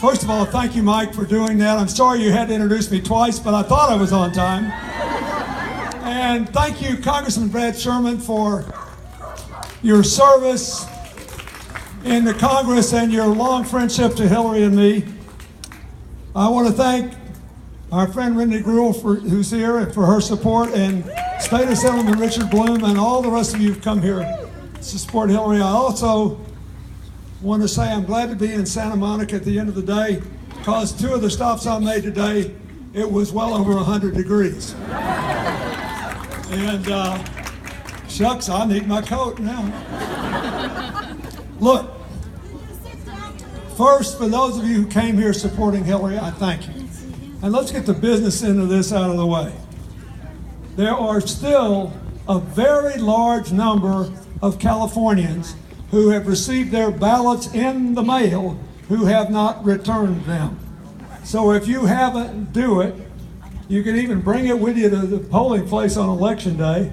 First of all, thank you, Mike, for doing that. I'm sorry you had to introduce me twice, but I thought I was on time. And thank you, Congressman Brad Sherman, for your service in the Congress and your long friendship to Hillary and me. I want to thank our friend Randy Gruhl, who's here, and for her support, and State Assemblyman Richard Bloom, and all the rest of you who've come here to support Hillary. I also want to say I'm glad to be in Santa Monica at the end of the day, because 2 of the stops I made today, it was well over 100 degrees. And shucks, I need my coat now. Look, first, for those of you who came here supporting Hillary, I thank you. And let's get the business end of this out of the way. There are still a very large number of Californians who have received their ballots in the mail who have not returned them. So if you haven't, do it. You can even bring it with you to the polling place on election day.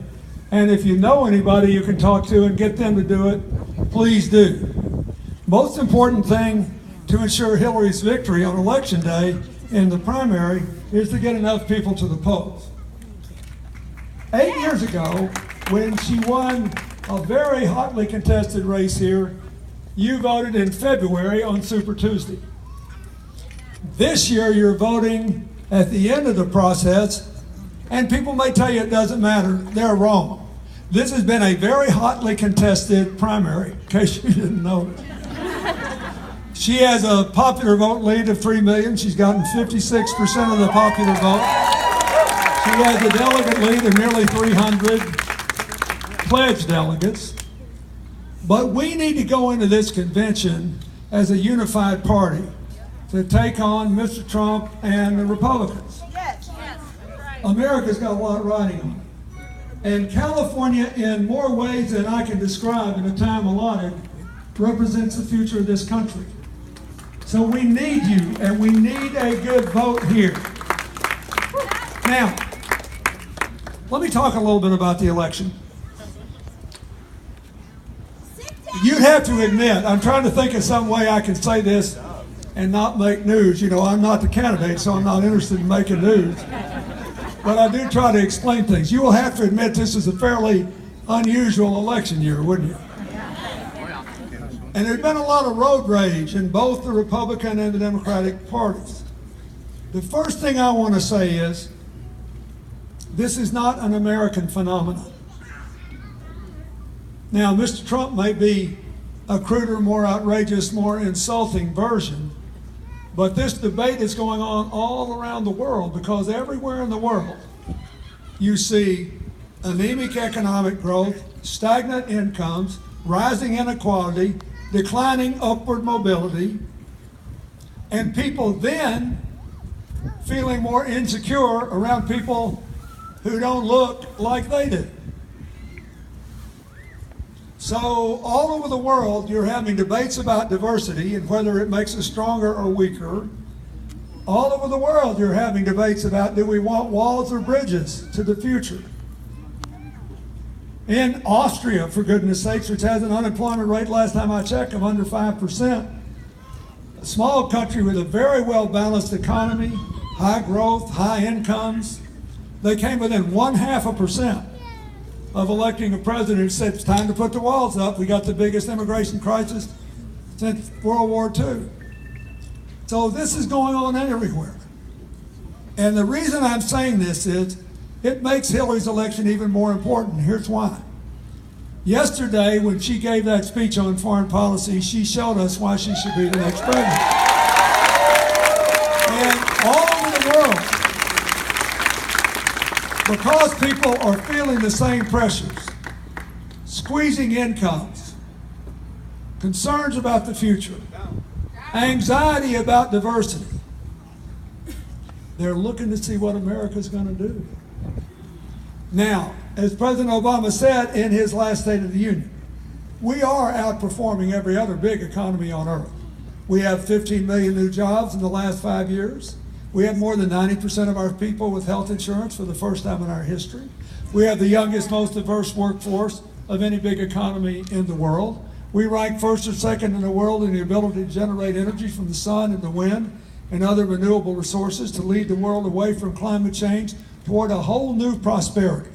And if you know anybody you can talk to and get them to do it, please do. Most important thing to ensure Hillary's victory on election day in the primary is to get enough people to the polls. 8 years ago, when she won a very hotly contested race here, you voted in February on Super Tuesday. This year, you're voting at the end of the process, and people may tell you it doesn't matter. They're wrong. This has been a very hotly contested primary, in case you didn't know it. She has a popular vote lead of 3 million. She's gotten 56% of the popular vote. She has a delegate lead of nearly 300 pledged delegates. But we need to go into this convention as a unified party to take on Mr. Trump and the Republicans. Yes, that's right. America's got a lot riding on it. And California, in more ways than I can describe in the time allotted, represents the future of this country. So we need you, and we need a good vote here. Now, let me talk a little bit about the election. You'd have to admit, I'm trying to think of some way I can say this and not make news. You know, I'm not the candidate, so I'm not interested in making news. But I do try to explain things. You will have to admit this is a fairly unusual election year, wouldn't you? And there's been a lot of road rage in both the Republican and the Democratic parties. The first thing I want to say is, this is not an American phenomenon. Now, Mr. Trump may be a cruder, more outrageous, more insulting version, but this debate is going on all around the world, because everywhere in the world you see anemic economic growth, stagnant incomes, rising inequality, declining upward mobility, and people then feeling more insecure around people who don't look like they do. So all over the world, you're having debates about diversity and whether it makes us stronger or weaker. All over the world, you're having debates about, do we want walls or bridges to the future? In Austria, for goodness sakes, which has an unemployment rate, last time I checked, of under 5%, a small country with a very well-balanced economy, high growth, high incomes, they came within 0.5% of electing a president who said it's time to put the walls up. We got the biggest immigration crisis since World War II. So this is going on everywhere. And the reason I'm saying this is it makes Hillary's election even more important. Here's why. Yesterday, when she gave that speech on foreign policy, she showed us why she should be the next president. And all over the world, because people are feeling the same pressures, squeezing incomes, concerns about the future, anxiety about diversity, they're looking to see what America's going to do. Now, as President Obama said in his last State of the Union, we are outperforming every other big economy on earth. We have 15 million new jobs in the last 5 years. We have more than 90% of our people with health insurance for the first time in our history. We have the youngest, most diverse workforce of any big economy in the world. We rank first or second in the world in the ability to generate energy from the sun and the wind and other renewable resources to lead the world away from climate change toward a whole new prosperity.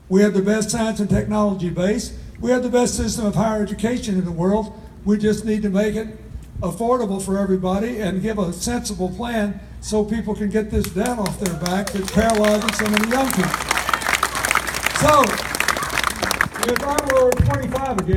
We have the best science and technology base. We have the best system of higher education in the world. We just need to make it affordable for everybody and give a sensible plan so people can get this debt off their back that's paralyzing so many young people. So, if I were 25 again,